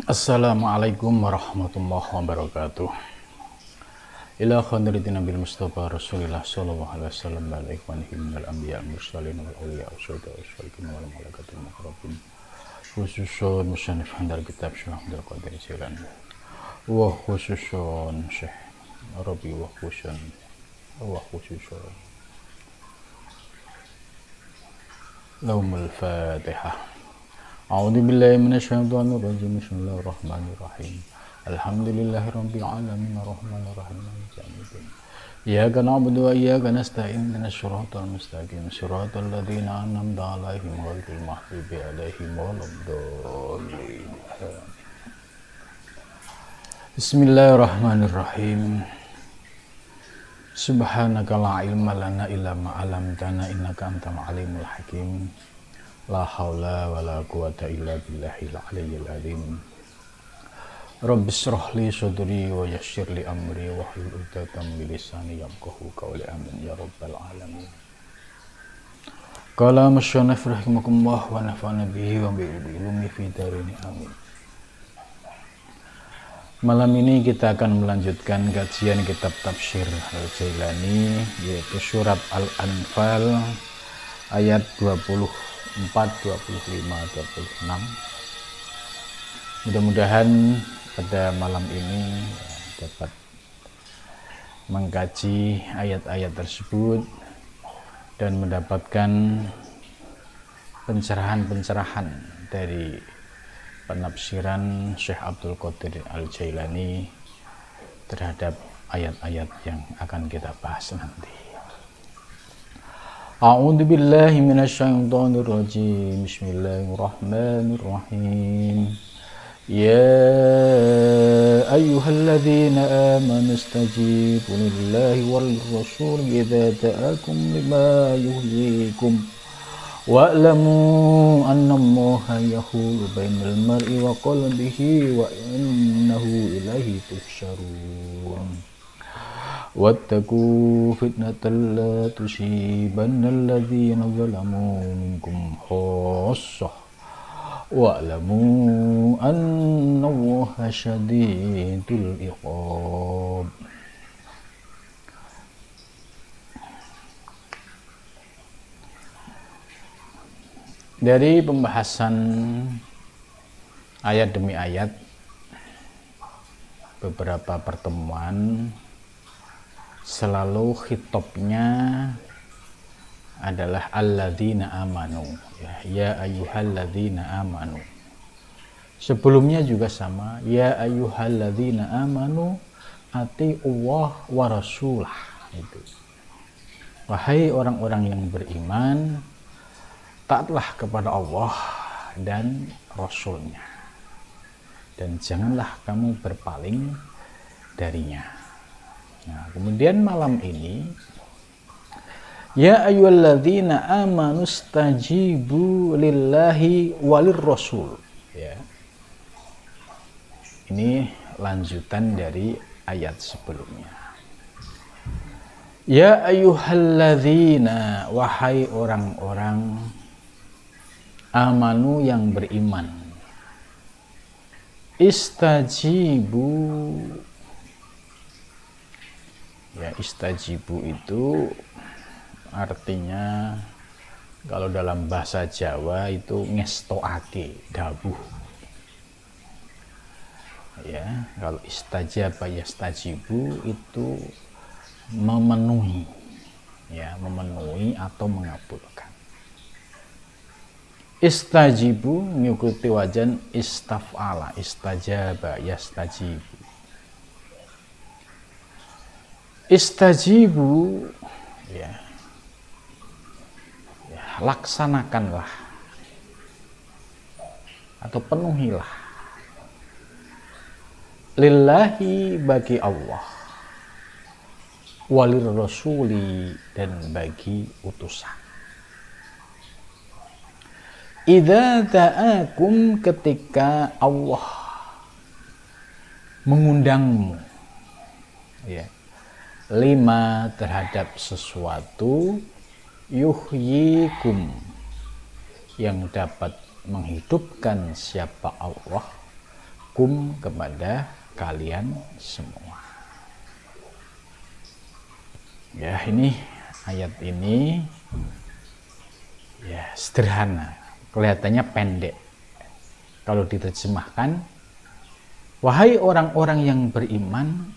Assalamualaikum warahmatullahi wabarakatuh. Ila khadratin Nabil Mustafa Rasulillah sallallahu alaihi wasallam wa ikhwanihi minal anbiya mursalin wal awliya wasyuhada wasyalikin wal malaikatul muqarrabin. Khususun musannif handal kitab Syekh Abdul Qadir Jilani. Wa khususun Syekh Rabi wa khususun Laumul Fatihah. A'udzu billahi minasyaitonir rajim. Bismillahirrahmanirrahim. Alhamdulillahirabbil alamin arrahmanir rahim maliki yaumiddin. Iyyaka na'budu wa iyyaka nasta'in ihdinas siratal mustaqim siratal ladzina an'amta 'alaihim ghairil maghdubi 'alaihim waladdallin. Bismillahirrahmanirrahim. Subhanaka la ilma lana illa ma 'allamtana innaka antal alimul hakim. La haula wa la quwata illa billahil aliyyil azim. Rabbi shrah li sadri wa yassir li amri wa hlul 'uqdatam min lisani yafqahu qawli. Amin ya rabbal alamin. Qala musannif rahimakumullah wa nafa'ana bihi wa bi ilmi fi darini amin. Malam ini kita akan melanjutkan kajian kitab tafsir Al-Jailani, yaitu surat Al-Anfal ayat 24, 25, 26. Mudah-mudahan pada malam ini dapat mengkaji ayat-ayat tersebut dan mendapatkan pencerahan-pencerahan dari penafsiran Syekh Abdul Qadir Al-Jailani terhadap ayat-ayat yang akan kita bahas nanti. A'udzu billahi minasyaitonir rajim. Bismillahirrahmanirrahim. Ya ayyuhalladzina amanu istajibu lillahi wal rasul idza da'akum lima yuhyikum wa'lamu annallaha yahulu bainal mar'i wa qalbihi wa innahu ilaihi tuhsyarun. Wattaqu fitnatan la tusibanna alladhina zalamu minkum khassah wa'lamu annallaha syadidul iqab. Dari pembahasan ayat demi ayat beberapa pertemuan, selalu khitobnya adalah alladzina amanu, ya ayyuhalladzina amanu. Sebelumnya juga sama, ya ayyuhalladzina amanu ati'ullah wa rasulah. Itu, wahai orang-orang yang beriman, taatlah kepada Allah dan Rasulnya, dan janganlah kamu berpaling darinya. Nah, kemudian malam ini, ya ayyuhalladzina amanu stajibu lillahi walir rasul. Ya. Ini lanjutan dari ayat sebelumnya. Ya ayyuhalladzina, wahai orang-orang amanu yang beriman, istajibu. Ya, istajibu itu artinya kalau dalam bahasa Jawa itu ngestoake, dawuh. Ya, kalau istajaba yastajibu itu memenuhi, ya, memenuhi atau mengabulkan. Istajibu mengikuti wajan istaf'ala, istajaba yastajibu. Istajibu, ya, laksanakanlah atau penuhilah, lillahi bagi Allah, walir rasuli dan bagi utusan. Idza ta'akum, ketika Allah mengundangmu, ya, lima terhadap sesuatu, yuhyikum yang dapat menghidupkan siapa Allah, berhukum kepada kalian semua. Ya, ini ayat ini ya sederhana, kelihatannya pendek. Kalau diterjemahkan, wahai orang-orang yang beriman,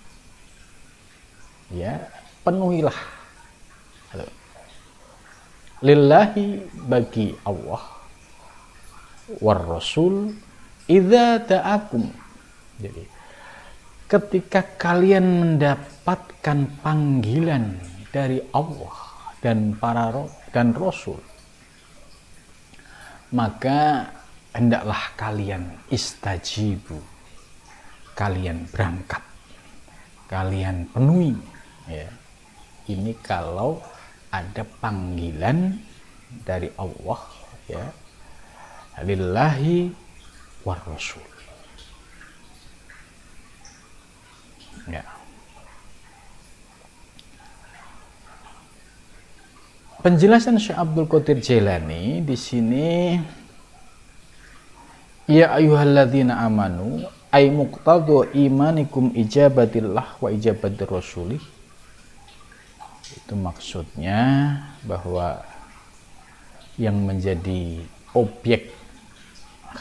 ya penuhilah lillahi, bagi Allah, war rasul idza ta'akum. Jadi ketika kalian mendapatkan panggilan dari Allah dan Rasul, maka hendaklah kalian istajibu, kalian berangkat, kalian penuhi. Ya. Ini kalau ada panggilan dari Allah, ya, lillahi war rasul. Ya. Penjelasan Syekh Abdul Qadir Jailani di sini, ya ayyuhalladzina amanu ay muqtadu imanikum ijabatillah wa ijabatir rasulih. Itu maksudnya bahwa yang menjadi objek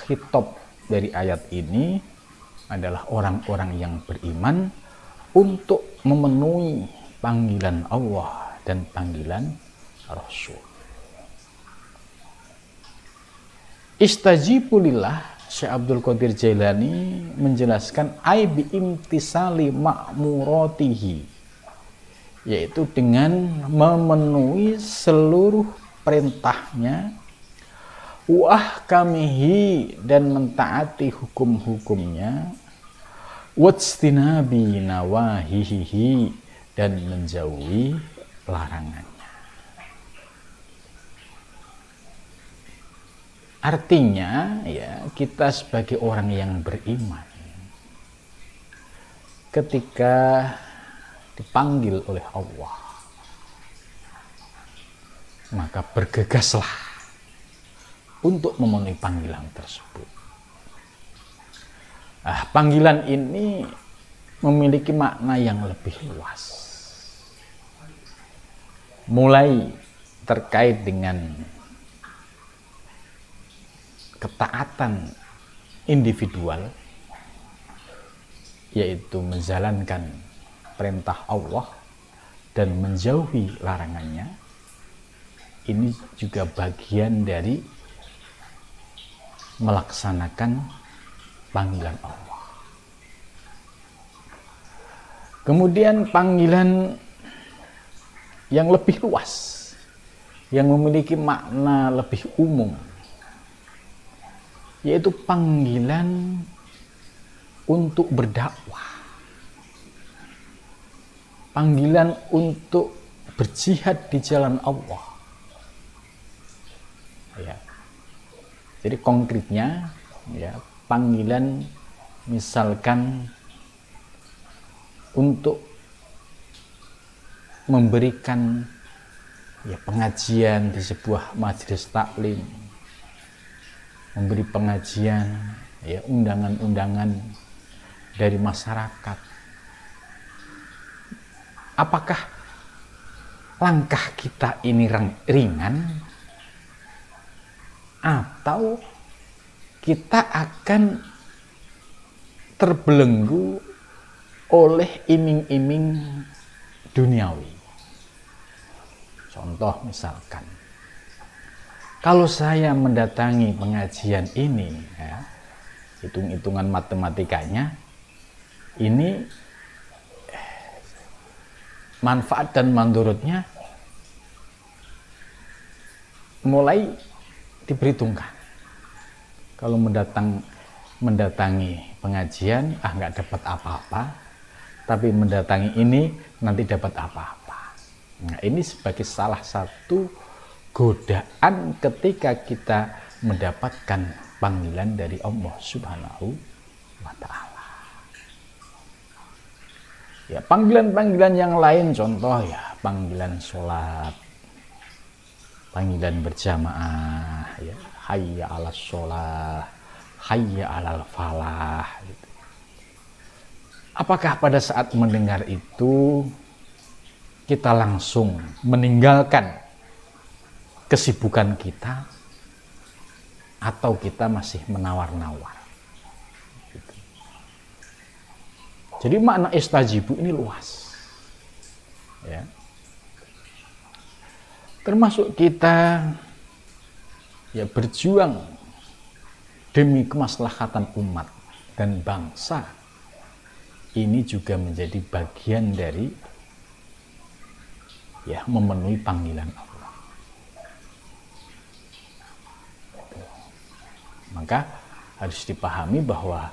khitab dari ayat ini adalah orang-orang yang beriman untuk memenuhi panggilan Allah dan panggilan Rasul. Istajibu lillah, Syekh Abdul Qadir Jailani menjelaskan ai bi imtisali ma'muratihi, yaitu dengan memenuhi seluruh perintahnya, wa ahkamihi, dan mentaati hukum-hukumnya, wajtinabi nawahihi, dan menjauhi larangannya. Artinya, ya, kita sebagai orang yang beriman, ketika dipanggil oleh Allah, maka bergegaslah untuk memenuhi panggilan tersebut. Panggilan ini memiliki makna yang lebih luas, mulai terkait dengan ketaatan individual, yaitu menjalankan perintah Allah dan menjauhi larangannya. Ini juga bagian dari melaksanakan panggilan Allah. Kemudian panggilan yang lebih luas, yang memiliki makna lebih umum, yaitu panggilan untuk berdakwah, panggilan untuk berjihad di jalan Allah. Ya. Jadi konkretnya, ya, panggilan misalkan untuk memberikan, ya, pengajian di sebuah majelis taklim, memberi pengajian, ya, undangan-undangan dari masyarakat. Apakah langkah kita ini ringan, atau kita akan terbelenggu oleh iming-iming duniawi? Contoh misalkan, kalau saya mendatangi pengajian ini, ya, hitung-hitungan matematikanya, ini manfaat dan mandorotnya mulai diperhitungkan. Kalau mendatangi pengajian, nggak dapat apa-apa, tapi mendatangi ini nanti dapat apa-apa. Nah, ini sebagai salah satu godaan ketika kita mendapatkan panggilan dari Allah Subhanahu wa Ta'ala. Ya, panggilan-panggilan yang lain, contoh, ya, panggilan sholat, panggilan berjamaah, ya, hayya 'alas sholah, hayya 'alal falah, gitu. Apakah pada saat mendengar itu kita langsung meninggalkan kesibukan kita, atau kita masih menawar-nawar? Gitu. Jadi makna istajibu ini luas, ya. Termasuk kita ya berjuang demi kemaslahatan umat dan bangsa, ini juga menjadi bagian dari ya memenuhi panggilan Allah. Maka harus dipahami bahwa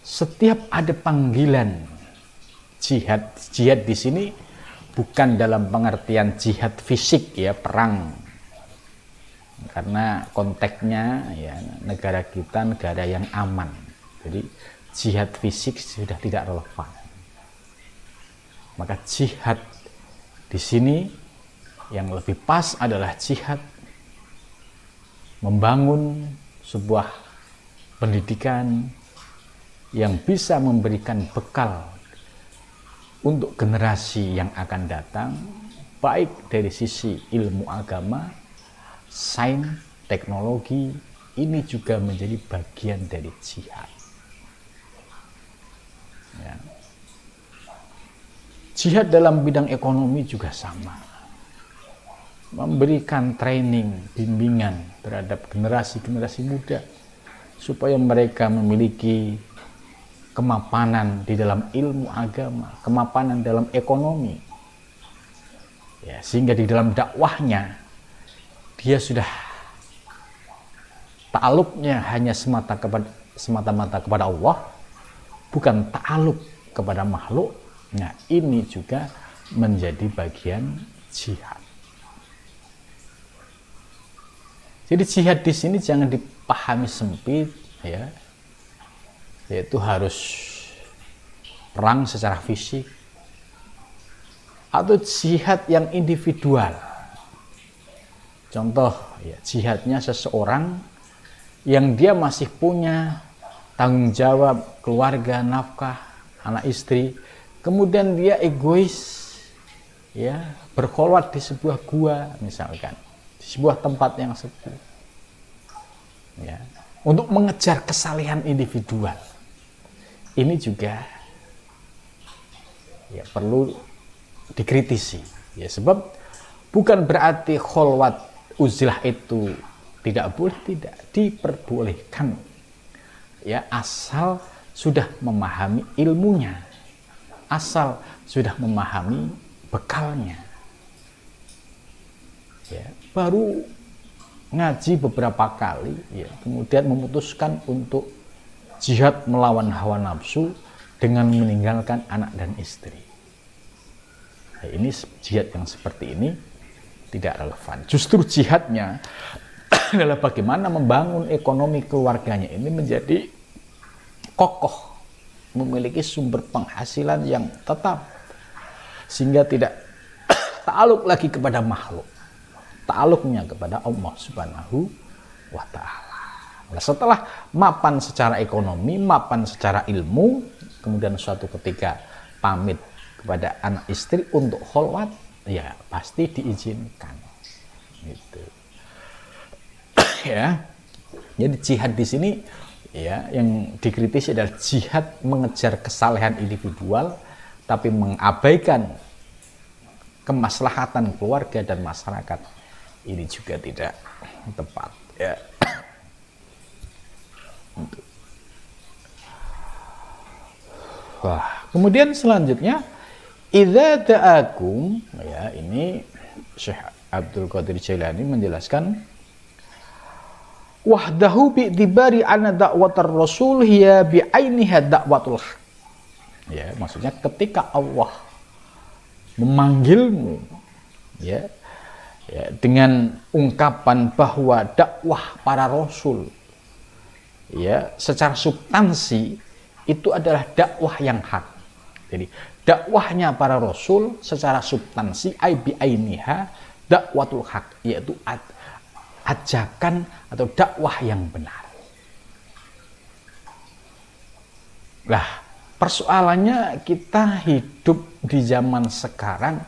setiap ada panggilan jihad, jihad di sini bukan dalam pengertian jihad fisik ya, perang, karena konteksnya ya negara kita negara yang aman, jadi jihad fisik sudah tidak relevan. Maka jihad di sini yang lebih pas adalah jihad membangun sebuah pendidikan yang bisa memberikan bekal untuk generasi yang akan datang, baik dari sisi ilmu agama, sains, teknologi, ini juga menjadi bagian dari jihad. Ya. Jihad dalam bidang ekonomi juga sama, memberikan training, bimbingan terhadap generasi-generasi muda supaya mereka memiliki kemapanan di dalam ilmu agama, kemapanan dalam ekonomi, ya, sehingga di dalam dakwahnya dia sudah ta'aluknya hanya semata-mata kepada Allah, bukan ta'aluk kepada makhluk. Nah, ini juga menjadi bagian jihad. Jadi jihad di sini jangan dipahami sempit, ya, yaitu harus perang secara fisik atau jihad yang individual. Contoh, ya, jihadnya seseorang yang dia masih punya tanggung jawab keluarga, nafkah, anak istri, kemudian dia egois, ya, berkholwat di sebuah gua misalkan, di sebuah tempat yang sepi, ya, untuk mengejar kesalehan individual. Ini juga ya perlu dikritisi, ya, sebab bukan berarti kholwat uzlah itu tidak boleh, tidak diperbolehkan, ya, asal sudah memahami ilmunya, asal sudah memahami bekalnya, ya, baru ngaji beberapa kali, ya, kemudian memutuskan untuk jihad melawan hawa nafsu dengan meninggalkan anak dan istri. Nah, ini jihad yang seperti ini tidak relevan. Justru jihadnya adalah bagaimana membangun ekonomi keluarganya ini menjadi kokoh, memiliki sumber penghasilan yang tetap, sehingga tidak ta'aluk lagi kepada makhluk, ta'aluknya kepada Allah Subhanahu wa Ta'ala. Nah, setelah mapan secara ekonomi, mapan secara ilmu, kemudian suatu ketika pamit kepada anak istri untuk kholwat, ya pasti diizinkan, gitu. Ya, jadi jihad di sini, ya, yang dikritisi adalah jihad mengejar kesalehan individual tapi mengabaikan kemaslahatan keluarga dan masyarakat. Ini juga tidak tepat, ya. Wah, kemudian selanjutnya idza ta'akum, ya, ini Syekh Abdul Qadir Jailani menjelaskan wahdahu bi'tibari anna da'watar rasul hiya bi'ainiha da'watul haq. Ya, maksudnya ketika Allah memanggilmu, ya, ya, dengan ungkapan bahwa dakwah para rasul, ya, secara substansi itu adalah dakwah yang hak. Jadi dakwahnya para rasul secara substansi ai bi'ainiha dakwatul haq, yaitu ajakan atau dakwah yang benar. Lah, Persoalannya kita hidup di zaman sekarang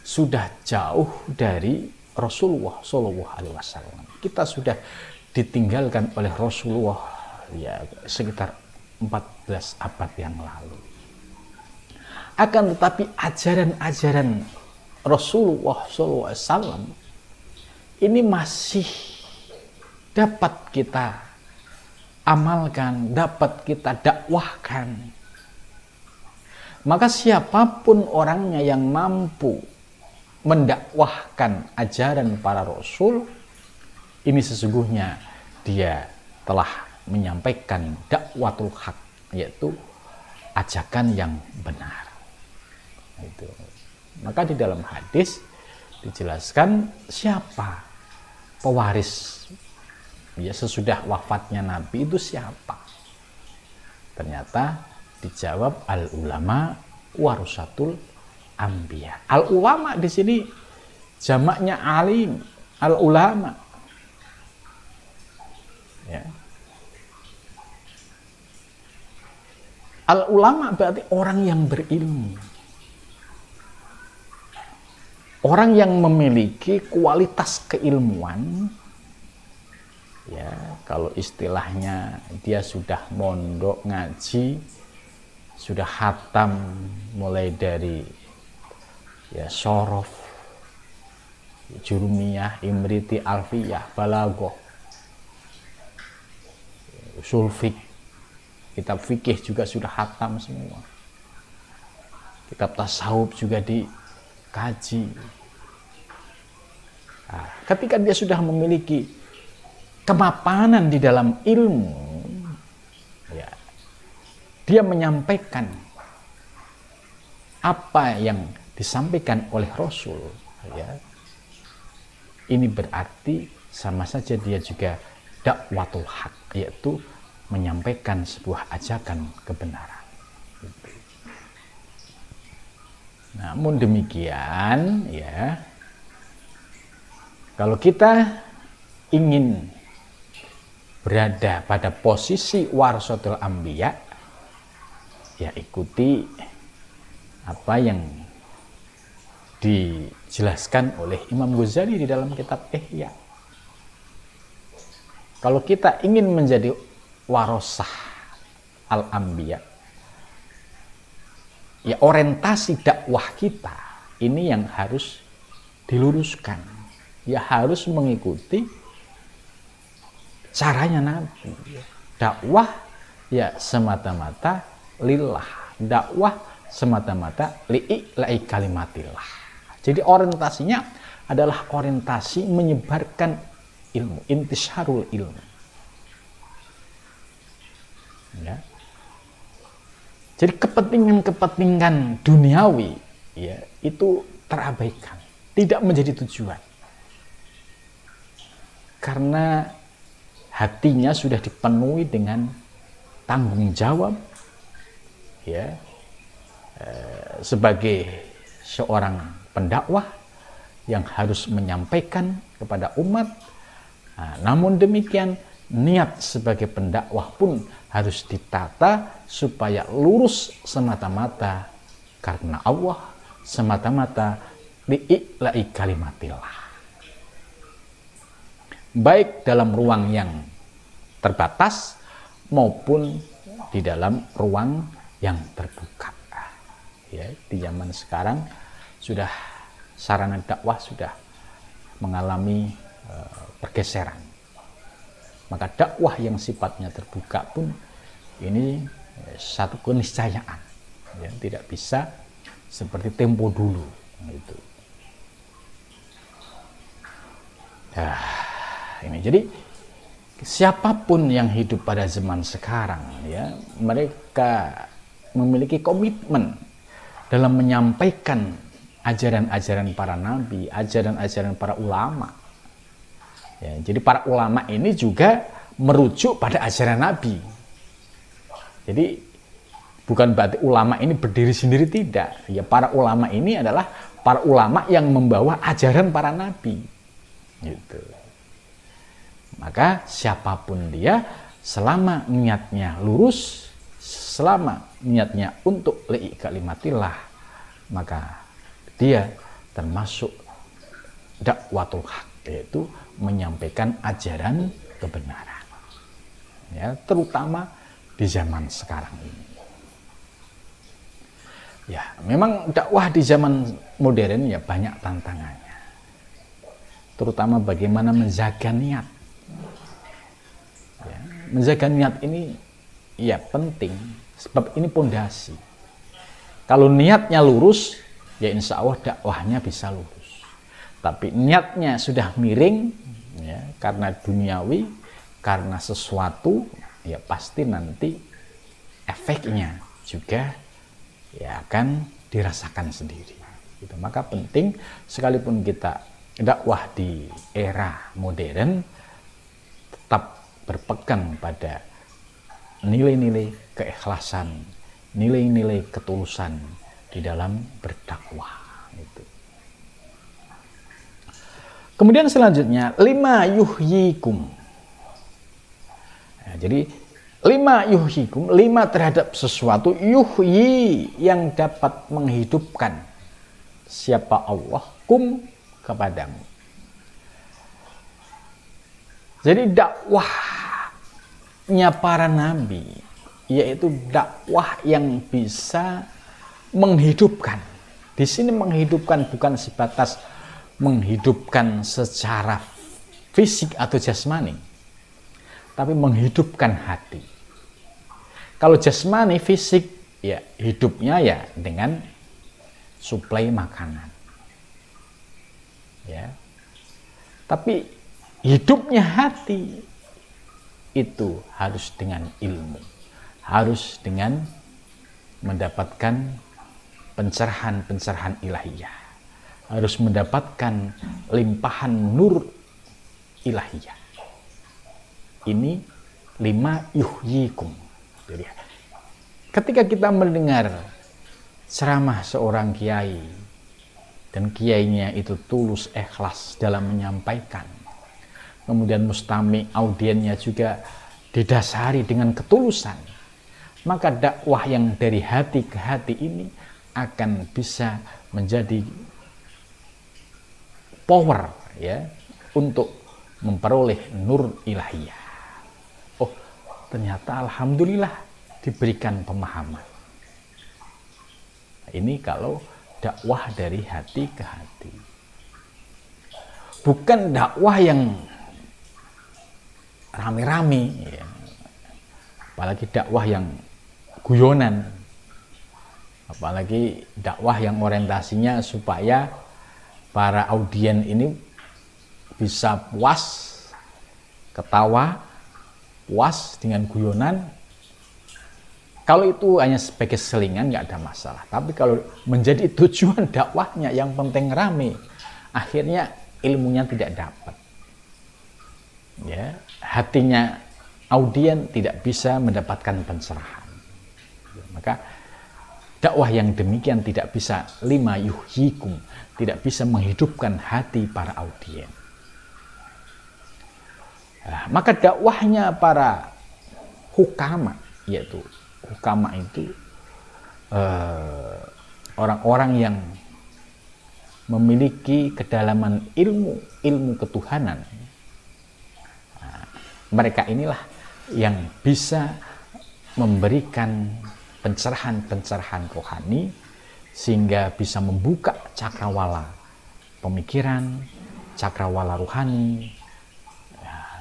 sudah jauh dari Rasulullah Shallallahu Alaihi Wasallam. Kita sudah ditinggalkan oleh Rasulullah ya sekitar 14 abad yang lalu. Akan tetapi ajaran-ajaran Rasulullah Shallallahu Alaihi Wasallam ini masih dapat kita amalkan, dapat kita dakwahkan. Maka siapapun orangnya yang mampu mendakwahkan ajaran para rasul, ini sesungguhnya dia telah menyampaikan dakwatul haq, yaitu ajakan yang benar. Itu. Maka di dalam hadis dijelaskan siapa pewaris ya sesudah wafatnya Nabi itu siapa. Ternyata dijawab al ulama warasatul anbiya. Al ulama di sini jamaknya alim, al ulama. Ya. Al ulama berarti orang yang berilmu. Orang yang memiliki kualitas keilmuan. Ya, kalau istilahnya dia sudah mondok ngaji, sudah khatam mulai dari ya sorof, jurumiyah, imriti, alfiyah, balaghah, usul fiqh, kitab fikih juga sudah khatam semua. Kitab tasawuf juga dikaji. Nah, ketika dia sudah memiliki kemapanan di dalam ilmu, ya, dia menyampaikan apa yang disampaikan oleh Rasul, ya, ini berarti sama saja dia juga dakwatul haq, yaitu menyampaikan sebuah ajakan kebenaran. Namun demikian, ya, kalau kita ingin berada pada posisi warasatul anbiya, ya ikuti apa yang dijelaskan oleh Imam Ghazali di dalam kitab Ihya. Kalau kita ingin menjadi warasah al-anbiya, ya orientasi dakwah kita ini yang harus diluruskan. Ya harus mengikuti caranya Nabi. Dakwah ya semata-mata lillah. Dakwah semata-mata li'i'la'i kalimatillah. Jadi orientasinya adalah orientasi menyebarkan ilmu, intisharul ilmu. Ya. Jadi kepentingan-kepentingan duniawi ya itu terabaikan, tidak menjadi tujuan. Karena hatinya sudah dipenuhi dengan tanggung jawab ya sebagai seorang pendakwah yang harus menyampaikan kepada umat. Nah, namun demikian niat sebagai pendakwah pun harus ditata supaya lurus semata-mata karena Allah, semata-mata li'i'la'i kalimatillah. Baik dalam ruang yang terbatas maupun di dalam ruang yang terbuka. Ya, di zaman sekarang sudah sarana dakwah sudah mengalami pergeseran. Maka dakwah yang sifatnya terbuka pun ini satu keniscayaan, ya, tidak bisa seperti tempo dulu. Gitu. Nah, ini jadi siapapun yang hidup pada zaman sekarang, ya, mereka memiliki komitmen dalam menyampaikan ajaran-ajaran para nabi, ajaran-ajaran para ulama. Ya, jadi para ulama ini juga merujuk pada ajaran Nabi. Jadi bukan berarti ulama ini berdiri sendiri, tidak. Ya, para ulama ini adalah para ulama yang membawa ajaran para nabi. Gitu. Maka siapapun dia, selama niatnya lurus, selama niatnya untuk li'i kalimatillah, maka dia termasuk dakwatul haq, yaitu menyampaikan ajaran kebenaran. Ya, terutama di zaman sekarang ini. Ya, memang dakwah di zaman modern ya banyak tantangannya. Terutama bagaimana menjaga niat. Ya, menjaga niat ini ya penting, sebab ini pondasi. Kalau niatnya lurus, ya insya Allah dakwahnya bisa lurus. Tapi niatnya sudah miring, ya, karena duniawi, karena sesuatu, ya pasti nanti efeknya juga ya akan dirasakan sendiri. Gitu. Maka penting sekalipun kita dakwah di era modern, tetap berpegang pada nilai-nilai keikhlasan, nilai-nilai ketulusan di dalam berdakwah. Itu. Kemudian selanjutnya 5 yuhyikum. Nah, jadi 5 yuhyikum, 5 terhadap sesuatu yuhyi yang dapat menghidupkan siapa Allah kum kepadamu. Jadi dakwahnya para nabi yaitu dakwah yang bisa menghidupkan. Di sini menghidupkan bukan sebatas menghidupkan secara fisik atau jasmani, tapi menghidupkan hati. Kalau jasmani fisik ya hidupnya ya dengan suplai makanan. Ya. Tapi hidupnya hati itu harus dengan ilmu. Harus dengan mendapatkan pencerahan-pencerahan ilahiyah. Harus mendapatkan limpahan nur ilahiyah. Ini 5 yuhyikum. Jadi, ketika kita mendengar ceramah seorang kiai dan kiainya itu tulus ikhlas dalam menyampaikan, kemudian mustami audiennya juga didasari dengan ketulusan, maka dakwah yang dari hati ke hati ini akan bisa menjadi power ya untuk memperoleh nur ilahiyah. Oh, ternyata alhamdulillah diberikan pemahaman. Ini kalau dakwah dari hati ke hati. Bukan dakwah yang rame-rame ya. Apalagi dakwah yang guyonan. Apalagi dakwah yang orientasinya supaya para audien ini bisa puas, ketawa, puas dengan guyonan. Kalau itu hanya sebagai selingan nggak ada masalah. Tapi kalau menjadi tujuan dakwahnya yang penting rame, akhirnya ilmunya tidak dapat. Ya, hatinya audien tidak bisa mendapatkan pencerahan. Maka dakwah yang demikian tidak bisa 5 yuhyikum, tidak bisa menghidupkan hati para audien. Nah, maka dakwahnya para hukama, yaitu hukama itu orang-orang yang memiliki kedalaman ilmu ketuhanan. Nah, mereka inilah yang bisa memberikan pencerahan-pencerahan rohani sehingga bisa membuka cakrawala pemikiran, cakrawala rohani.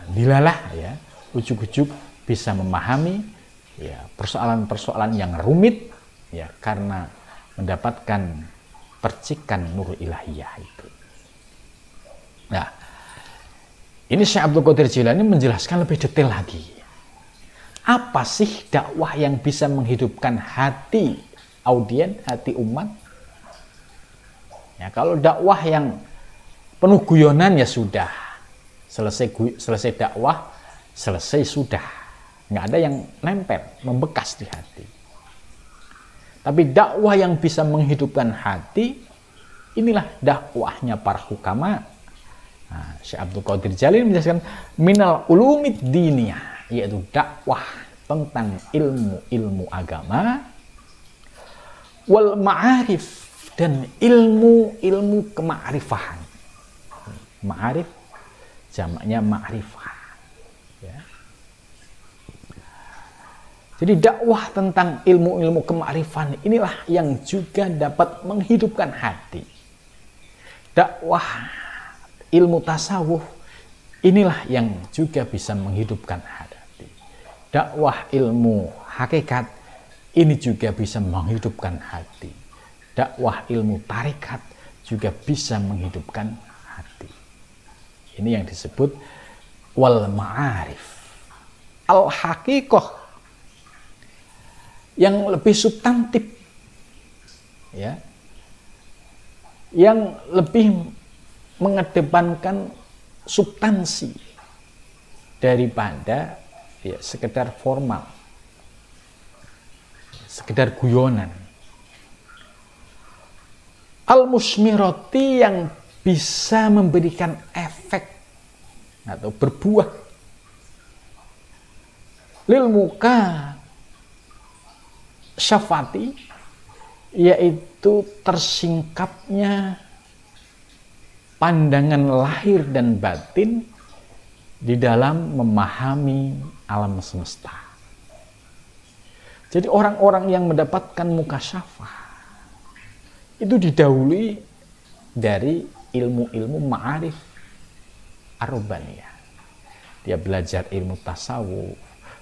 Dilalah ya, ujuk-ujuk bisa memahami ya persoalan-persoalan yang rumit ya karena mendapatkan percikan nur ilahiyah itu. Nah, ini Syekh Abdul Qadir Jilani menjelaskan lebih detail lagi. Apa sih dakwah yang bisa menghidupkan hati audien, hati umat? Ya, kalau dakwah yang penuh guyonan ya sudah. Selesai dakwah, selesai sudah. Nggak ada yang nempel, membekas di hati. Tapi dakwah yang bisa menghidupkan hati, inilah dakwahnya para hukama. Nah, Syekh Abdul Qadir Jalil menjelaskan minal ulumid diniyah, yaitu dakwah tentang ilmu-ilmu agama, wal ma'arif, dan ilmu-ilmu kema'rifahan. Ma'arif jamaknya ma'rifah. Ya. Jadi dakwah tentang ilmu-ilmu kema'rifan inilah yang juga dapat menghidupkan hati. Dakwah ilmu tasawuf inilah yang juga bisa menghidupkan hati. Dakwah ilmu hakikat ini juga bisa menghidupkan hati. Dakwah ilmu tarekat juga bisa menghidupkan hati. Ini yang disebut wal ma'arif. Al-haqiqah yang lebih substantif, ya, yang lebih mengedepankan substansi daripada ya, sekedar formal, sekedar guyonan. Al-musmirati yang bisa memberikan efek atau berbuah lil muka syafati, yaitu tersingkapnya pandangan lahir dan batin di dalam memahami alam semesta. Jadi orang-orang yang mendapatkan mukasyafah itu didahului dari ilmu-ilmu ma'arif ar-rubbaniyah. Dia belajar ilmu tasawuf,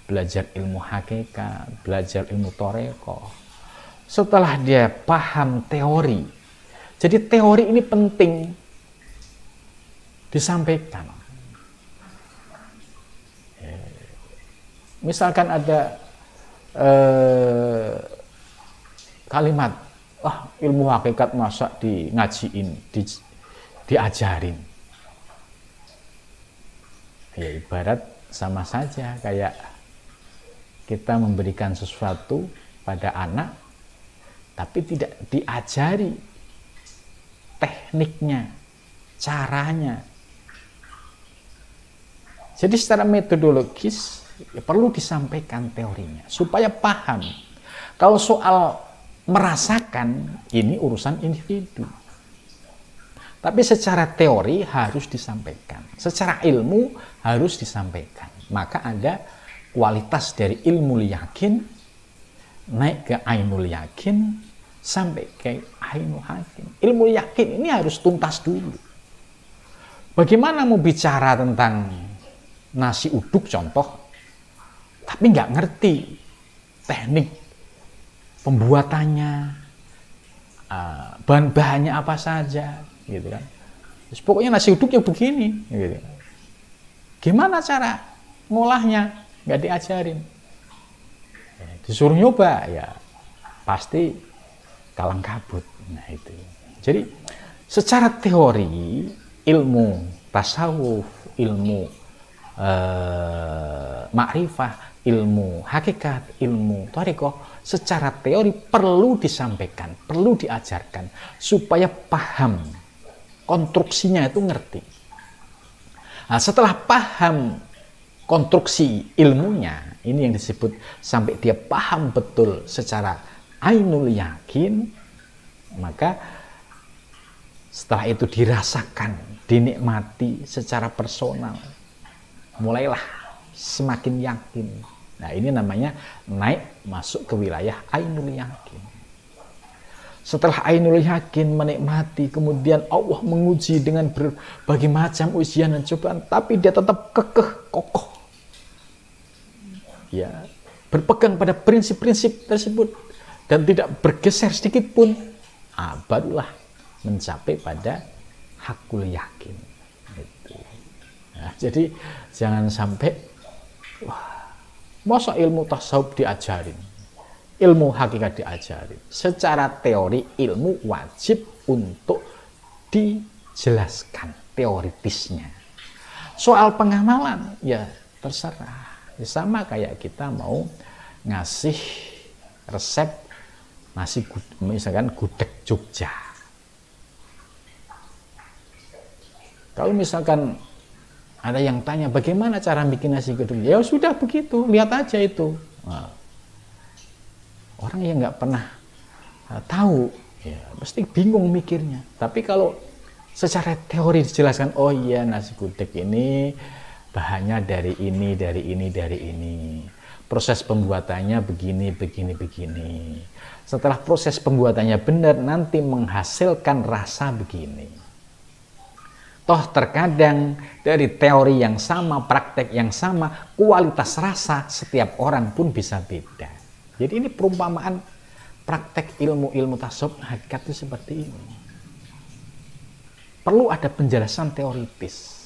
belajar ilmu hakikat, belajar ilmu thariqah. Setelah dia paham teori, jadi teori ini penting disampaikan. Misalkan ada kalimat, ilmu hakikat masa di ngajiin, diajarin. Ya ibarat sama saja kayak kita memberikan sesuatu pada anak, tapi tidak diajari tekniknya, caranya. Jadi secara metodologis ya perlu disampaikan teorinya supaya paham. Kalau soal merasakan ini urusan individu. Tapi secara teori harus disampaikan. Secara ilmu harus disampaikan. Maka ada kualitas dari ilmu yakin naik ke ainul yakin sampai ke ainul hakim. Ilmu yakin ini harus tuntas dulu. Bagaimana mau bicara tentang nasi uduk contoh, tapi nggak ngerti teknik pembuatannya, bahan-bahannya apa saja, gitu kan. Terus pokoknya nasi uduk yang begini, gitu. Gimana cara ngolahnya? Nggak diajarin. Disuruh nyoba, ya pasti kalang kabut. Nah itu. Jadi secara teori ilmu tasawuf, ilmu makrifah, ilmu hakikat, ilmu thariqah secara teori perlu disampaikan, perlu diajarkan supaya paham konstruksinya itu ngerti. Nah, setelah paham konstruksi ilmunya, ini yang disebut sampai dia paham betul secara ainul yakin, maka setelah itu dirasakan, dinikmati secara personal, mulailah semakin yakin. Nah ini namanya naik masuk ke wilayah ainul yakin. Setelah ainul yakin menikmati, kemudian Allah menguji dengan berbagai macam ujian dan cobaan, tapi dia tetap kekeh, kokoh. Ya, berpegang pada prinsip-prinsip tersebut dan tidak bergeser sedikit pun, barulah mencapai pada hakul yakin. Gitu. Nah, jadi jangan sampai masa ilmu tasawuf diajarin, ilmu hakikat diajarin. Secara teori ilmu wajib untuk dijelaskan teoritisnya. Soal pengamalan ya terserah. Ya, sama kayak kita mau ngasih resep nasi misalkan gudeg Jogja. Kalau misalkan ada yang tanya bagaimana cara bikin nasi gudeg, ya sudah begitu, lihat aja itu. Nah, orang yang nggak pernah tahu, ya pasti bingung mikirnya. Tapi kalau secara teori dijelaskan, oh iya nasi gudeg ini bahannya dari ini, dari ini, dari ini. Proses pembuatannya begini, begini, begini. Setelah proses pembuatannya benar, nanti menghasilkan rasa begini. Toh terkadang dari teori yang sama, praktek yang sama, kualitas rasa setiap orang pun bisa beda. Jadi ini perumpamaan praktek ilmu-ilmu tasawuf hakikat itu seperti ini. Perlu ada penjelasan teoritis.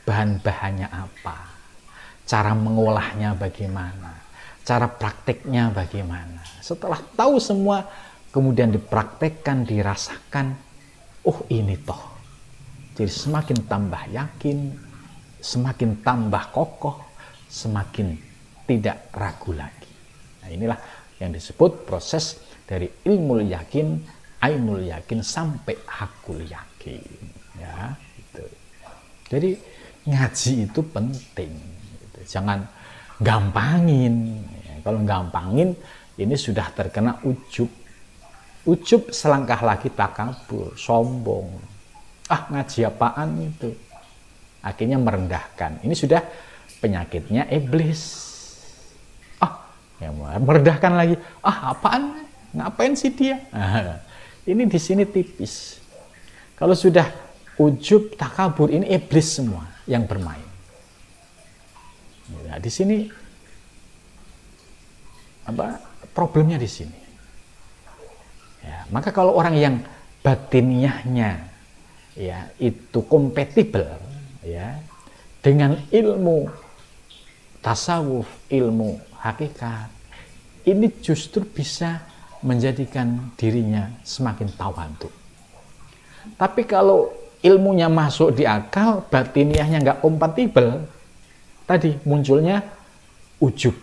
Bahan-bahannya apa? Cara mengolahnya bagaimana? Cara prakteknya bagaimana? Setelah tahu semua, kemudian dipraktekkan, dirasakan, oh ini toh. Jadi semakin tambah yakin, semakin tambah kokoh, semakin tidak ragu lagi. Nah inilah yang disebut proses dari ilmu yakin, ainul yakin sampai hakul yakin. Ya, gitu. Jadi ngaji itu penting. Gitu. Jangan gampangin. Ya, kalau gampangin, ini sudah terkena ujub. Ujub selangkah lagi takabur, sombong. Ah ngaji apaan itu? Akhirnya merendahkan. Ini sudah penyakitnya iblis. Ah, ya merendahkan lagi. Ah apaan? Ngapain sih dia? Nah, ini di sini tipis. Kalau sudah ujub, takabur, ini iblis semua yang bermain. Nah, di sini apa problemnya di sini? Ya, maka kalau orang yang batiniahnya ya itu kompatibel ya dengan ilmu tasawuf, ilmu hakikat, ini justru bisa menjadikan dirinya semakin tawadhu. Tapi kalau ilmunya masuk di akal, batiniahnya nggak kompatibel, tadi munculnya ujub.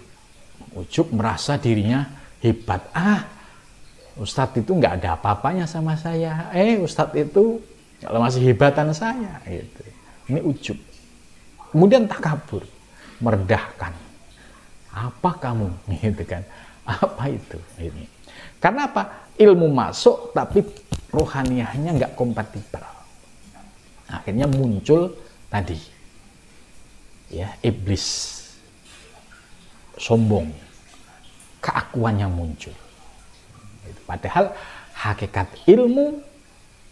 Ujub merasa dirinya hebat. Ah, Ustadz itu nggak ada apa-apanya sama saya. Ustadz itu kalau masih hebatan saya. Gitu. Ini ujub. Kemudian takabur, merendahkan. Apa kamu? Gitu kan? Apa itu? Ini. Karena apa? Ilmu masuk, tapi rohaniahnya nggak kompatibel. Akhirnya muncul tadi, ya iblis, sombong, keakuan yang muncul. Padahal hakikat ilmu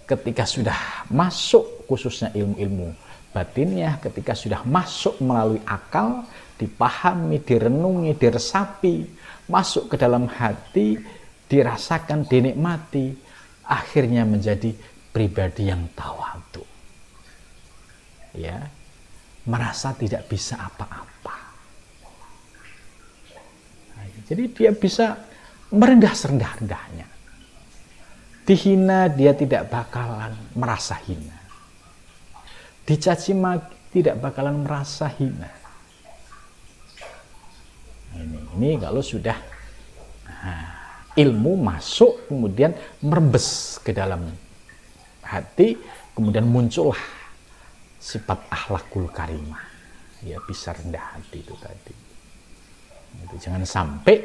ketika sudah masuk, khususnya ilmu-ilmu batinnya, ketika sudah masuk melalui akal, dipahami, direnungi, diresapi, masuk ke dalam hati, dirasakan, dinikmati, akhirnya menjadi pribadi yang tawadhu. Ya, merasa tidak bisa apa-apa. Jadi dia bisa merendah serendah-rendahnya. Dihina dia tidak bakalan merasa hina. Dicaci maki tidak bakalan merasa hina. Ini kalau sudah ilmu masuk kemudian merembes ke dalam hati, kemudian muncullah sifat akhlakul karimah. Ya bisa rendah hati itu tadi. Itu jangan sampai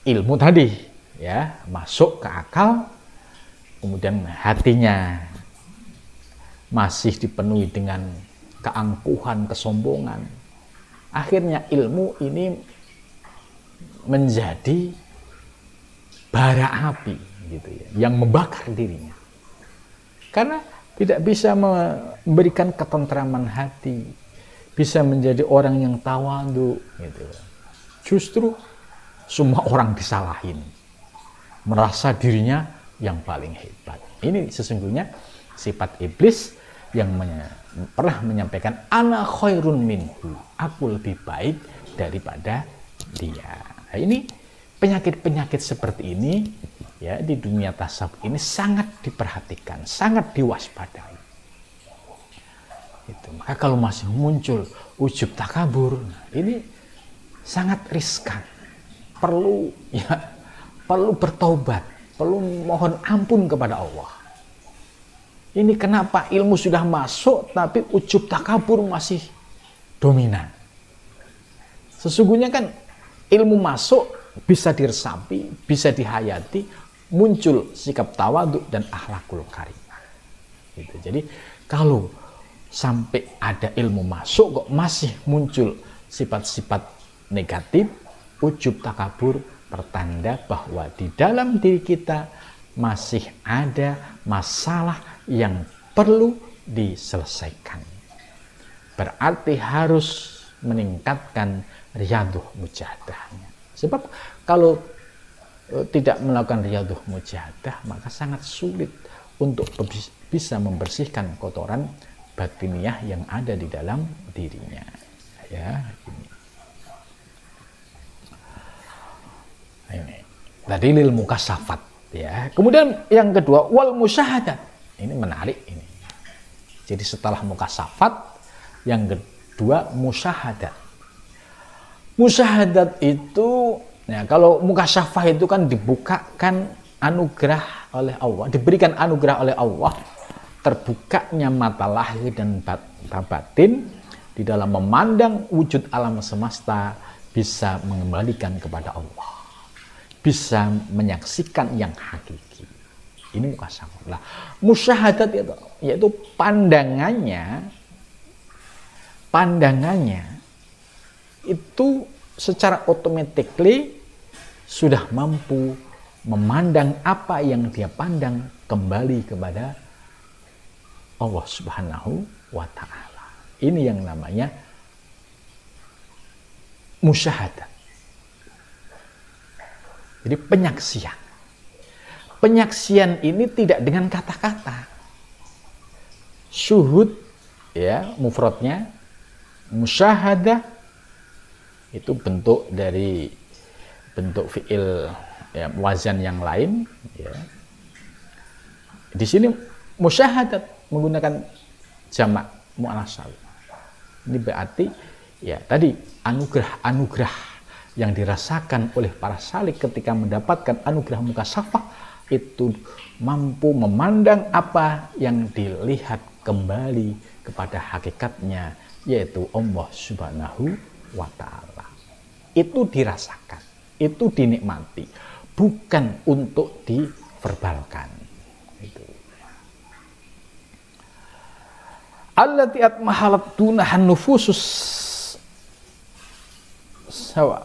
ilmu tadi ya masuk ke akal, kemudian hatinya masih dipenuhi dengan keangkuhan, kesombongan. Akhirnya ilmu ini menjadi bara api gitu ya, yang membakar dirinya. Karena tidak bisa memberikan ketentraman hati, bisa menjadi orang yang tawadhu gitu. Justru semua orang disalahin, merasa dirinya yang paling hebat. Ini sesungguhnya sifat iblis yang pernah menyampaikan ana khairun minhu, aku lebih baik daripada dia. Nah, ini penyakit-penyakit seperti ini ya di dunia tasawuf ini sangat diperhatikan, sangat diwaspadai. Itu. Maka kalau masih muncul ujub takabur, ini sangat riskan. Perlu bertaubat, perlu mohon ampun kepada Allah. Ini kenapa ilmu sudah masuk tapi ujub takabur masih dominan. Sesungguhnya kan ilmu masuk, bisa diresapi, bisa dihayati, muncul sikap tawadhu dan akhlakul karimah. Gitu. Jadi kalau sampai ada ilmu masuk kok masih muncul sifat-sifat negatif, ujub, takabur, pertanda bahwa di dalam diri kita masih ada masalah yang perlu diselesaikan. Berarti harus meningkatkan riyadhah mujahadahnya. Sebab kalau tidak melakukan riyadhah mujahadah, maka sangat sulit untuk bisa membersihkan kotoran batiniah yang ada di dalam dirinya. Ya, ini tadi lil mukasafat, ya. Kemudian yang kedua wal musyahadat. Ini menarik ini. Jadi setelah mukasafat, yang kedua musyahadat. Musyahadat itu, ya, kalau mukasyafah itu kan dibukakan anugerah oleh Allah, diberikan anugerah oleh Allah, terbukanya mata lahir dan batin di dalam memandang wujud alam semesta, bisa mengembalikan kepada Allah, bisa menyaksikan yang hakiki. Ini mukasyafah. Nah, musyahadat itu yaitu pandangannya itu secara automatically sudah mampu memandang apa yang dia pandang kembali kepada Allah Subhanahu wa Ta'ala. Ini yang namanya musyahadat. Jadi penyaksian. Penyaksian ini tidak dengan kata-kata. Syuhud, ya, mufradnya, musyahadah itu bentuk dari bentuk fiil, ya, wazan yang lain, ya. Di sini musyahadat menggunakan jamak muannats salim. Ini berarti, ya, tadi anugerah-anugerah yang dirasakan oleh para salik ketika mendapatkan anugerah mukasyafah itu mampu memandang apa yang dilihat kembali kepada hakikatnya, yaitu Allah Subhanahu wa Ta'ala. Itu dirasakan, itu dinikmati, bukan untuk diverbalkan. Itu. Allati atmahalat dunahan nufusus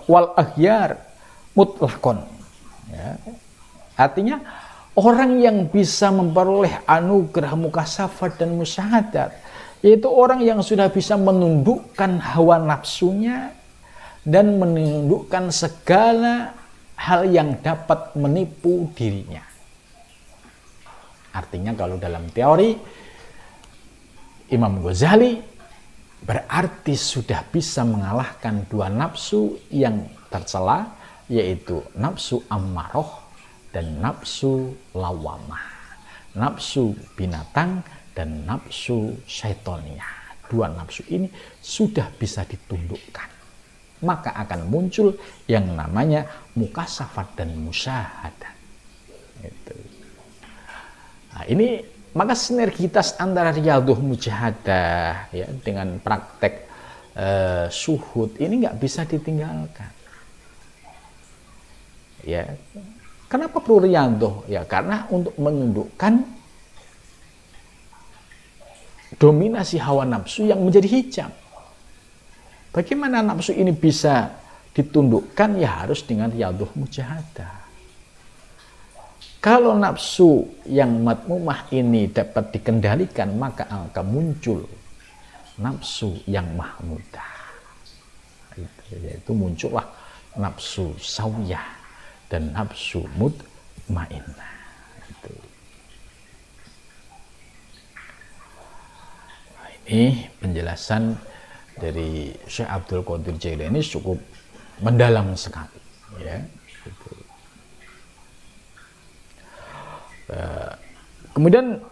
wal ahyar mutlaqon. Ya. Artinya orang yang bisa memperoleh anugerah mukasyafat dan musyahadat, yaitu orang yang sudah bisa menundukkan hawa nafsunya dan menundukkan segala hal yang dapat menipu dirinya. Artinya kalau dalam teori Imam Ghazali berarti sudah bisa mengalahkan dua nafsu yang tercela, yaitu nafsu ammaroh dan nafsu lawamah, nafsu binatang dan nafsu syaitoniyah. Dua nafsu ini sudah bisa ditundukkan, maka akan muncul yang namanya mukasyafat dan musyahadat. Itu. Nah, ini maka sinergitas antara riyadhah mujahadah, ya, dengan praktek syuhud ini nggak bisa ditinggalkan. Ya, kenapa perlu riyadhah? Ya, karena untuk menundukkan dominasi hawa nafsu yang menjadi hijab. Bagaimana nafsu ini bisa ditundukkan? Ya harus dengan riyadhah mujahadah. Kalau nafsu yang matmumah ini dapat dikendalikan, maka akan muncul nafsu yang mahmudah. Yaitu muncullah nafsu sawiyah dan nafsu mutmainnah. Nah, ini penjelasan dari Syekh Abdul Qadir Jailani cukup mendalam sekali, ya. Kemudian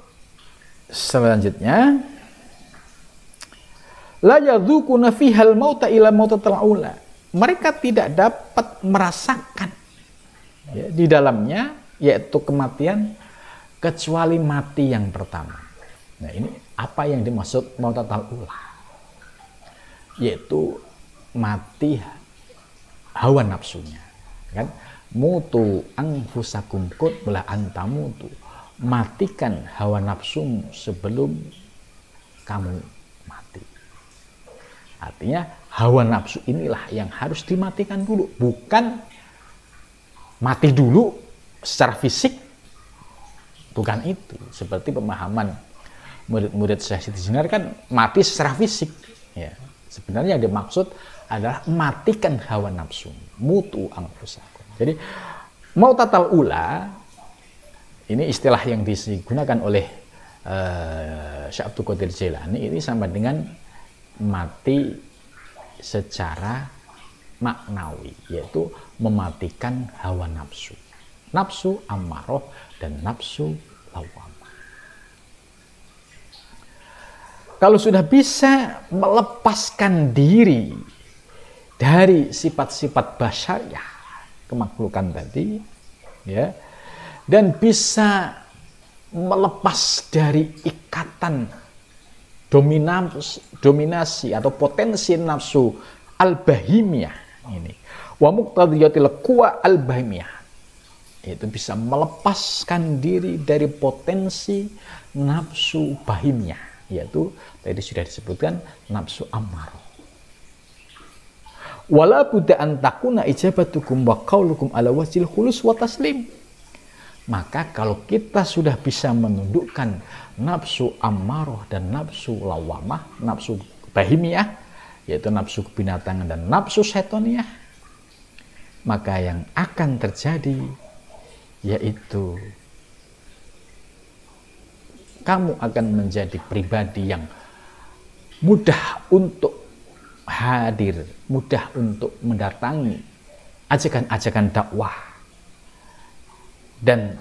selanjutnya, la yadzuquna fihal mauta ila mautatil ula. Mereka tidak dapat merasakan, ya, di dalamnya, yaitu kematian, kecuali mati yang pertama. Nah, ini apa yang dimaksud mautatil ula? Yaitu mati hawa nafsunya, kan? Mutu anfusakum qabla an tamutu, matikan hawa nafsumu sebelum kamu mati. Artinya hawa nafsu inilah yang harus dimatikan dulu, bukan mati dulu secara fisik, bukan itu. Seperti pemahaman murid-murid Syekh Siti Jenar kan mati secara fisik, ya. Sebenarnya yang dimaksud adalah matikan hawa nafsu, mutu anfusakum. Jadi mautatal ula ini istilah yang digunakan oleh Syekh Abdul Qadir Jailani, ini sama dengan mati secara maknawi, yaitu mematikan hawa nafsu, nafsu ammaroh dan nafsu lawamah. Kalau sudah bisa melepaskan diri dari sifat-sifat basyariah, kemakhlukan tadi, ya, dan bisa melepas dari ikatan dominasi atau potensi nafsu al-bahimiyah ini, wa muqtadiyatil quwa al-bahimiyah, itu bisa melepaskan diri dari potensi nafsu bahimiyah, yaitu tadi sudah disebutkan nafsu ammarah. Wala budda an takuna ijabatukum wa qaulukum ala wajhil khulus wa taslim. Maka kalau kita sudah bisa menundukkan nafsu ammarah dan nafsu lawamah, nafsu bahimiyah, yaitu nafsu kebinatangan dan nafsu setoniyah, maka yang akan terjadi yaitu kamu akan menjadi pribadi yang mudah untuk hadir, mudah untuk mendatangi ajakan-ajakan dakwah, dan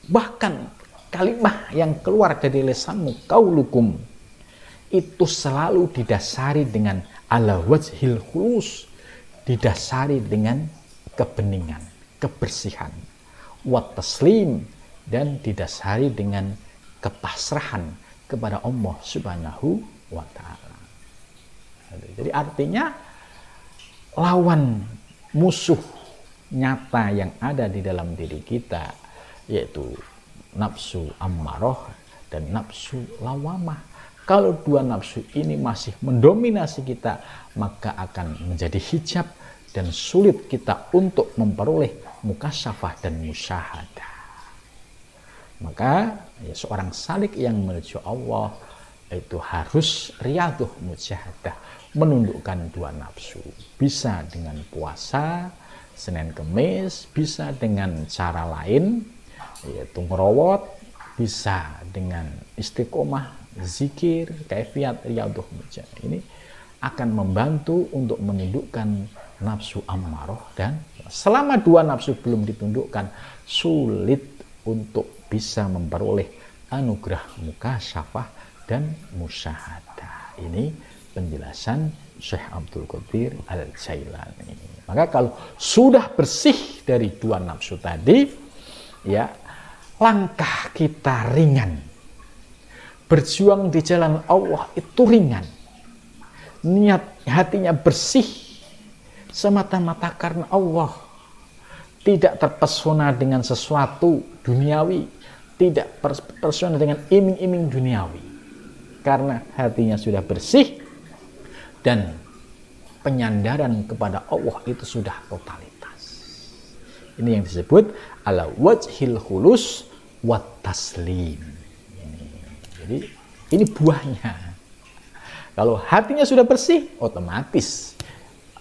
bahkan kalimat yang keluar dari lisanmu, qaulukum, itu selalu didasari dengan ala wajhil khulus, didasari dengan kebeningan, kebersihan, wat taslim, dan didasari dengan kepasrahan kepada Allah Subhanahu wa ta'ala. Jadi artinya lawan musuh nyata yang ada di dalam diri kita, yaitu nafsu ammarah dan nafsu lawamah. Kalau dua nafsu ini masih mendominasi kita, maka akan menjadi hijab dan sulit kita untuk memperoleh mukasyafah dan musyahadah. Maka ya, seorang salik yang menuju Allah itu harus riyadhah musyahadah, menundukkan dua nafsu. Bisa dengan puasa Senin Kemis, bisa dengan cara lain, yaitu ngerawat, bisa dengan istiqomah, zikir, kaifiat riyadhah musyahadah. Ini akan membantu untuk menundukkan nafsu ammarah, dan selama dua nafsu belum ditundukkan, sulit untuk bisa memperoleh anugerah mukasyafah dan musyahadah. Ini penjelasan Syekh Abdul Qadir Al-Jailani. Maka kalau sudah bersih dari dua nafsu tadi, ya, langkah kita ringan. Berjuang di jalan Allah itu ringan. Niat hatinya bersih semata-mata karena Allah. Tidak terpesona dengan sesuatu duniawi, tidak terpesona dengan iming-iming duniawi. Karena hatinya sudah bersih dan penyandaran kepada Allah itu sudah totalitas. Ini yang disebut ala wajhil khulus wat taslim. Jadi ini buahnya. Kalau hatinya sudah bersih, otomatis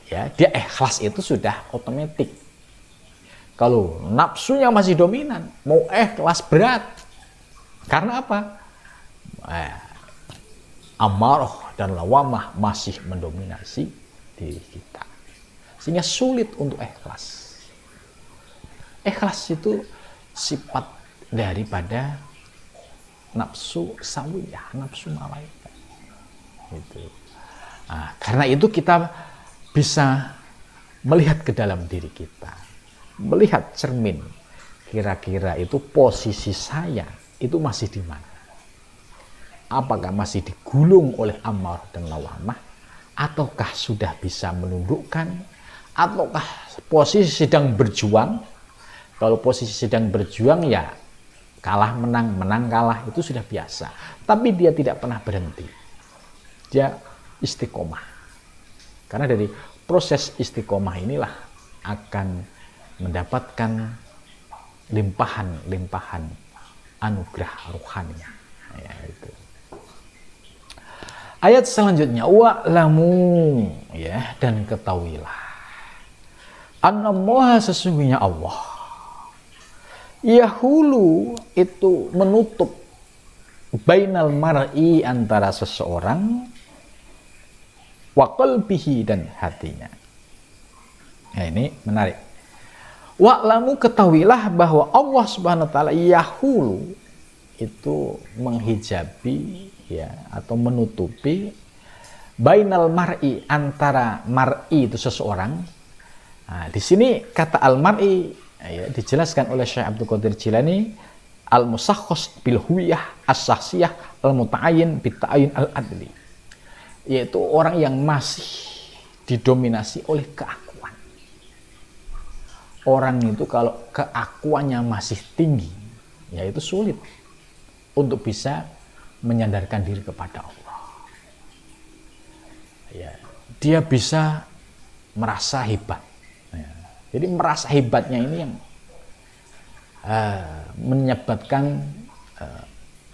ya dia ikhlas, itu sudah otomatis. Kalau nafsunya masih dominan, mau ikhlas berat. Karena apa? Amarah dan lawamah masih mendominasi diri kita, sehingga sulit untuk ikhlas. Ikhlas itu sifat daripada nafsu sawiyah, nafsu malaikat. Gitu. Nah, karena itu kita bisa melihat ke dalam diri kita, melihat cermin, kira-kira itu posisi saya itu masih di mana? Apakah masih digulung oleh amarah dan lawamah, ataukah sudah bisa menundukkan, ataukah posisi sedang berjuang. Kalau posisi sedang berjuang ya kalah menang, menang kalah itu sudah biasa. Tapi dia tidak pernah berhenti. Dia istiqomah. Karena dari proses istiqomah inilah akan mendapatkan limpahan anugerah rohaninya. Ya, itu. Ayat selanjutnya, wa'lamu, ya, dan ketahuilah, annallaha, sesungguhnya Allah, yahulu, itu menutup, bainal mar'i, antara seseorang, wa qalbihi, dan hatinya. Nah, ini menarik. Wa'lamu, ketahuilah bahwa Allah Subhanahu wa taala yahulu, itu menghijabi, ya, atau menutupi, bainal mar'i, antara mar'i itu seseorang. Nah, di sini kata al mar'i, ya, dijelaskan oleh Syekh Abdul Qadir Jilani, al musakhkhas bil huwiyah as-sahsiyah al muta'ayyin bit ta'ayyin al adli, yaitu orang yang masih didominasi oleh keakuan. Orang itu kalau keakuannya masih tinggi, ya itu sulit untuk bisa menyandarkan diri kepada Allah. Ya, dia bisa merasa hebat. Ya, jadi merasa hebatnya ini yang menyebabkan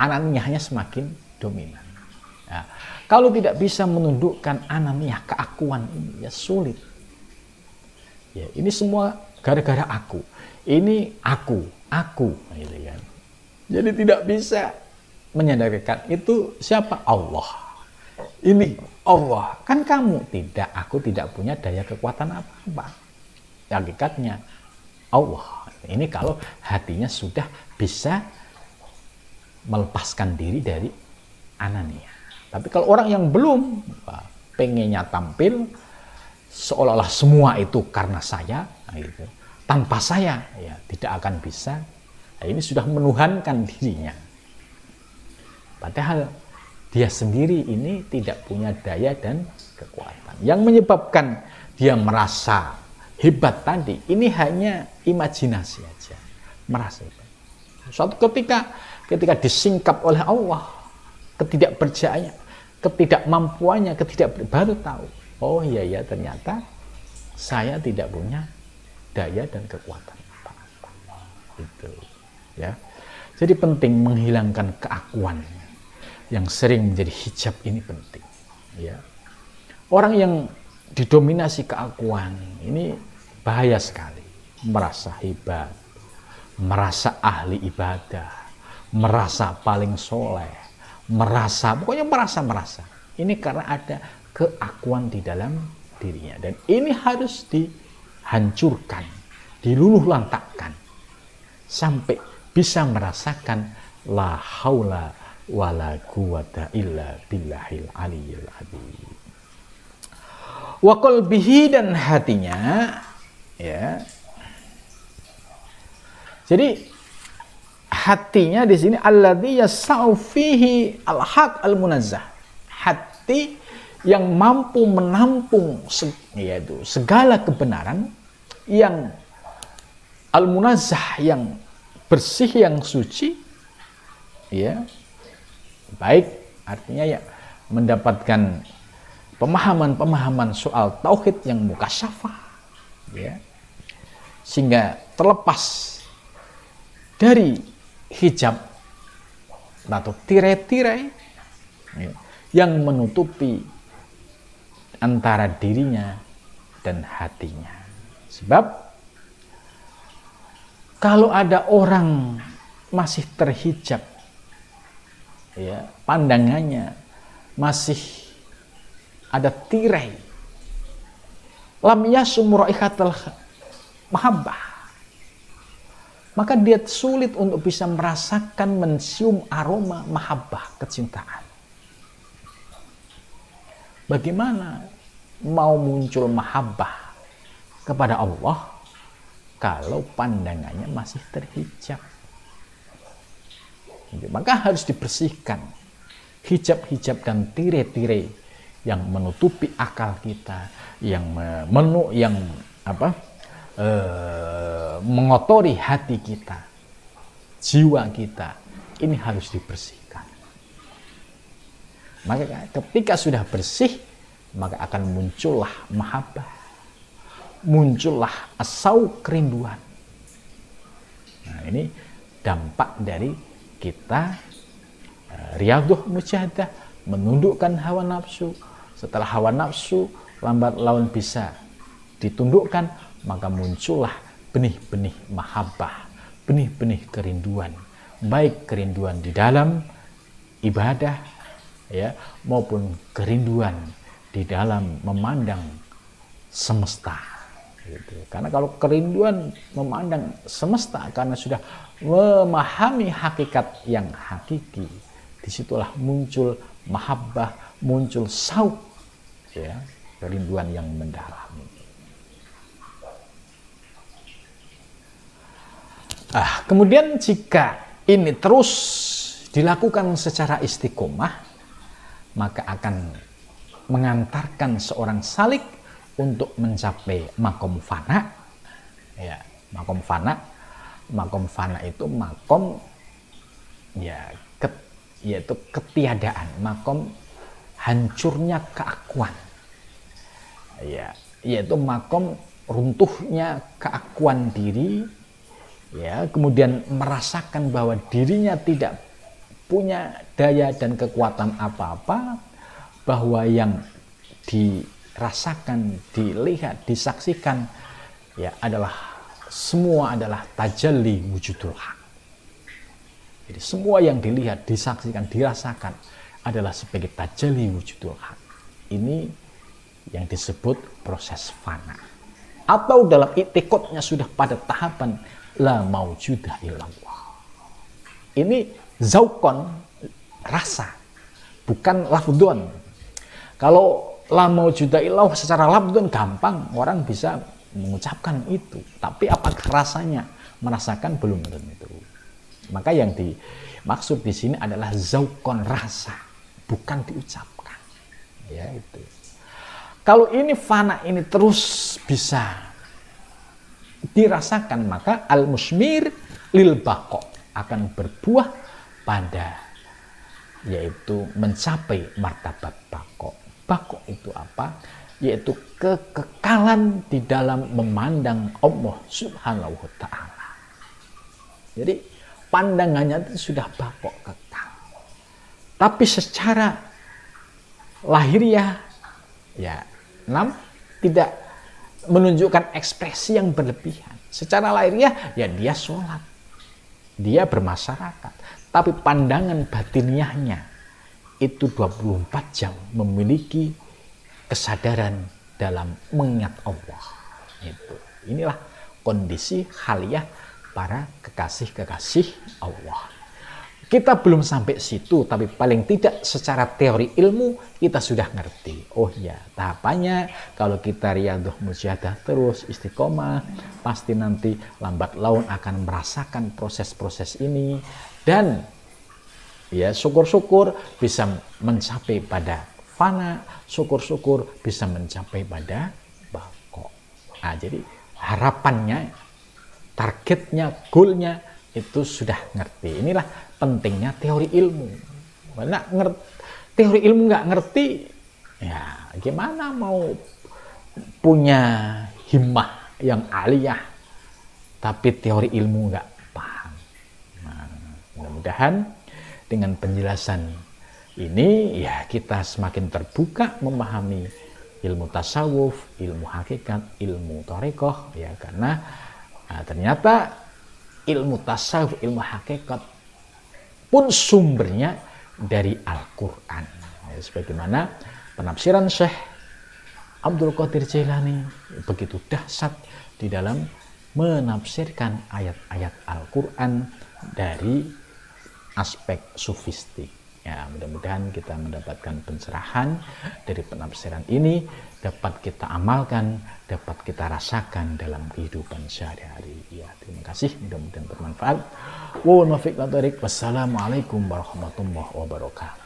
ananiyahnya semakin dominan. Ya, kalau tidak bisa menundukkan ananiyah, keakuan ini, ya sulit. Ya, ini semua gara-gara aku. Ini aku, gitu kan. Jadi tidak bisa menyandarkan itu siapa? Allah. Ini Allah. Kan kamu tidak, aku tidak punya daya kekuatan apa-apa. Hakikatnya Allah. Ini kalau hatinya sudah bisa melepaskan diri dari anania. Tapi kalau orang yang belum, pengennya tampil seolah-olah semua itu karena saya, gitu. Tanpa saya, ya tidak akan bisa. Nah, ini sudah menuhankan dirinya. Padahal dia sendiri ini tidak punya daya dan kekuatan. Yang menyebabkan dia merasa hebat tadi, ini hanya imajinasi aja. Merasa hebat. Suatu ketika disingkap oleh Allah, ketidakpercayaannya, ketidakmampuannya, baru tahu. Oh iya ya, ternyata saya tidak punya daya dan kekuatan apa-apa. Itu. Ya. Jadi penting menghilangkan keakuan yang sering menjadi hijab, ini penting. Ya. Orang yang didominasi keakuan ini bahaya sekali. Merasa hebat, merasa ahli ibadah, merasa paling soleh, pokoknya merasa. Ini karena ada keakuan di dalam dirinya. Dan ini harus dihancurkan, diluluhlantakkan sampai bisa merasakan la haula wala quwata illa billahil aliyyil adzim. Wa qalbihi, dan hatinya, ya. Jadi hatinya di sini alladzi yasau fihi al-haq al-munazzah. Hati yang mampu menampung yaitu segala kebenaran yang al-munazzah, yang bersih, yang suci, ya. Baik, artinya ya mendapatkan pemahaman soal tauhid yang mukasyafah, ya. Sehingga terlepas dari hijab atau tirai-tirai, ya, yang menutupi antara dirinya dan hatinya. Sebab kalau ada orang masih terhijab, ya, pandangannya masih ada tirai, lam yasum raihatal mahabbah, maka dia sulit untuk bisa merasakan, mencium aroma mahabbah, kecintaan. Bagaimana mau muncul mahabbah kepada Allah kalau pandangannya masih terhijab? Maka harus dibersihkan hijab-hijab dan tirai-tirai yang menutupi akal kita, yang mengotori hati kita, jiwa kita, ini harus dibersihkan. Maka ketika sudah bersih, maka akan muncullah mahabbah, muncullah asau, kerinduan. Nah, ini dampak dari kita riyadhah mujahadah, menundukkan hawa nafsu. Setelah hawa nafsu lambat laun bisa ditundukkan, maka muncullah benih-benih mahabbah, benih-benih kerinduan, baik kerinduan di dalam ibadah ya, maupun kerinduan di dalam memandang semesta gitu. Karena kalau kerinduan memandang semesta karena sudah memahami hakikat yang hakiki, disitulah muncul mahabbah, muncul sauk ya, kerinduan yang mendalam. Kemudian jika ini terus dilakukan secara istiqomah, maka akan mengantarkan seorang salik untuk mencapai makom fana. Ya, makom fana. Makom fana itu makom ya yaitu ketiadaan, makom hancurnya keakuan. Ya, yaitu makom runtuhnya keakuan diri. Ya, kemudian merasakan bahwa dirinya tidak punya daya dan kekuatan apa-apa, bahwa yang dirasakan, dilihat, disaksikan ya adalah semua adalah tajalli wujudul haq. Jadi semua yang dilihat, disaksikan, dirasakan adalah sebagai tajalli wujudul haq. Ini yang disebut proses fana. Atau dalam i'tiqadnya sudah pada tahapan la maujuda illallah. Ini zaukon, rasa, bukan lafdhon. Kalau la maujuda illallah secara lafdhon gampang, orang bisa mengucapkan itu. Tapi apakah rasanya? Merasakan belum tentu. Maka yang dimaksud di sini adalah zaukon, rasa, bukan diucapkan. Ya itu. Kalau ini fana ini terus bisa dirasakan, maka al-musmir lil baqo akan berbuah pada yaitu mencapai martabat baqo. Baqo itu apa? Yaitu kekekalan di dalam memandang Allah Subhanahu wa taala. Jadi pandangannya itu sudah baqo, kekal. Tapi secara lahiriah ya tidak menunjukkan ekspresi yang berlebihan. Secara lahiriah ya dia sholat, dia bermasyarakat, tapi pandangan batiniahnya itu 24 jam memiliki kesadaran dalam mengingat Allah. Inilah kondisi haliah para kekasih-kekasih Allah. Kita belum sampai situ, tapi paling tidak secara teori ilmu kita sudah ngerti. Oh ya, tahapannya kalau kita riyadhah mujahadah terus istiqomah, pasti nanti lambat laun akan merasakan proses-proses ini, dan ya syukur-syukur bisa mencapai pada fana, syukur-syukur bisa mencapai pada baqo. Nah, jadi harapannya, targetnya, goalnya itu sudah ngerti. Inilah pentingnya teori ilmu. Karena teori ilmu nggak ngerti, ya gimana mau punya himmah yang aliyah, tapi teori ilmu nggak paham. Nah, mudah-mudahan dengan penjelasan ini ya kita semakin terbuka memahami ilmu tasawuf, ilmu hakikat, ilmu thariqah ya, karena ternyata ilmu tasawuf, ilmu hakikat pun sumbernya dari Al-Quran. Ya, sebagaimana penafsiran Syekh Abdul Qadir Jailani begitu dahsyat di dalam menafsirkan ayat-ayat Al-Quran dari aspek sufistik. Ya, mudah-mudahan kita mendapatkan pencerahan dari penafsiran ini, dapat kita amalkan, dapat kita rasakan dalam kehidupan sehari-hari. Ya, terima kasih, mudah-mudahan bermanfaat. Wassalamualaikum warahmatullahi wabarakatuh.